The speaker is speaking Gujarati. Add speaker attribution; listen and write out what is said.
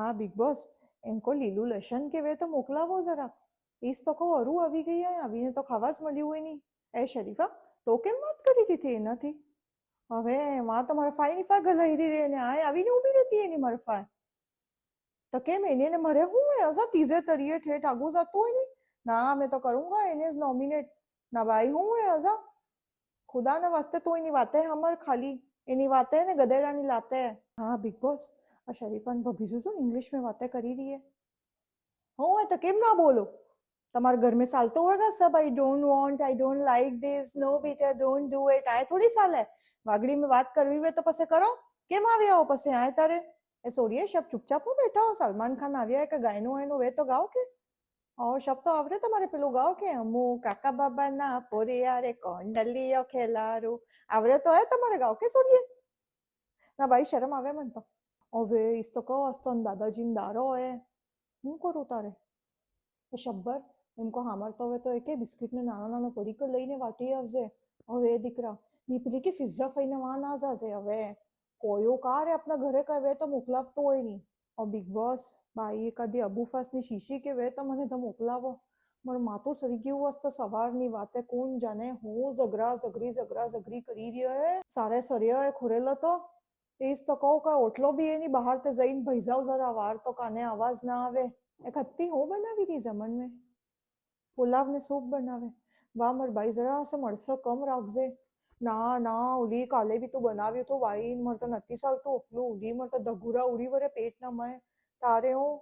Speaker 1: હા બિગ બોસ, એમકો લીલું લસણ કે વે તો મોકલાવો જરા. ઈસ તો કહું અરું આવી ગઈ હે, આવીને તો ખાવા જ મળ્યું હોય નહીં. એ શરીફા, તો કેમ વાત કરી દીધી એનાથી? હવે માં તો મારા ફાઈ ફા ગલાઈ દી રે ને આ આવીને ઊભી રહેતી એની મારા ફાઈ. તો કેમ એને મરે હું હે અસા ત્રીजे તરીએ ઠેઠ આગું જતું હોય નહીં? ના मैं तो करूंगा એને જ નોમિનેટ. ના ભાઈ હું હે અસા? ખુદાના વાસ્તે તું એની વાતે હમર ખાલી. એની વાતે ને ગધેડાની લાતે. હા બિગ બોસ, આ શરીફાન ભભી શું इंग्लिश में बातें કરી રહી है? હું હે તો કેમ ના બોલો? તમારા ઘર में ચાલતો હોगा सब I don't want, I don't like this, no बेटा डोंट डू इट, આ થોડી ચાલે. વાગડી में વાત કરવી હોય તો પછી કરો. કેમ આવી આવો પછી આય તારે? એ સોરીએ શબ ચૂપચાપ હું બેઠા હો? સલમાન ખાન આવ્યા કે ગાયનો એનો વે તો ગાઓ કે? શબ તો આવડે તમારે પેલું ગાઓ કે અમુ કાકા બાબા ના પોરિયા રે કોંડલીઓ ખેલારું, આવડે તો હે તમારે ગાઓ કે સોરીએ? ના ભાઈ શરમ આવે મને તો. હવે ઈસ તો કહો અસ્તો દાદાજી દારો હે, હું કરું તારે? શબ્બર એમકો હામરતો હવે તો એકે બિસ્કિટને નાનો નાનો પડીકો લઈને વાટી આવજે. હવે દીકરા ની પેલી કે પિઝા ખાઈને વાં ના જાજે હવે. કોયો કાર આપણા ઘરે કઈ તો મોકલાવતો હોય નહીં. બિગ બોસ બાઈ એકાદી અબુફાસની શીશી કે વે તો મને તો મોકલાવો. મારું માથું સરી ગયું હશે સવારની વાતે, કોણ જાણે હું ઝઘરી કરી રહ્યો હે. સારે સરિયો હે ખુરેલો તો એજ તો કહું કે ઓટલો બી એની બહાર તે જઈને ભૈજાવ જરા વાર તો કાને અવાજ ના આવે. એક હત્તી હું બનાવી રહી જમન में? પુલાવ ને સૂપ બનાવે. વાહ માર ભાઈ જરા સે મરસો કમ રાખજે. ના ના ઉલી કાલે બી તું બનાવ્યું તો ભાઈ મર તો નથી ચાલતું. ઓટલું ઉલી મર તો ધગુરા ઉડી વરે પેટ ના મય તારે હું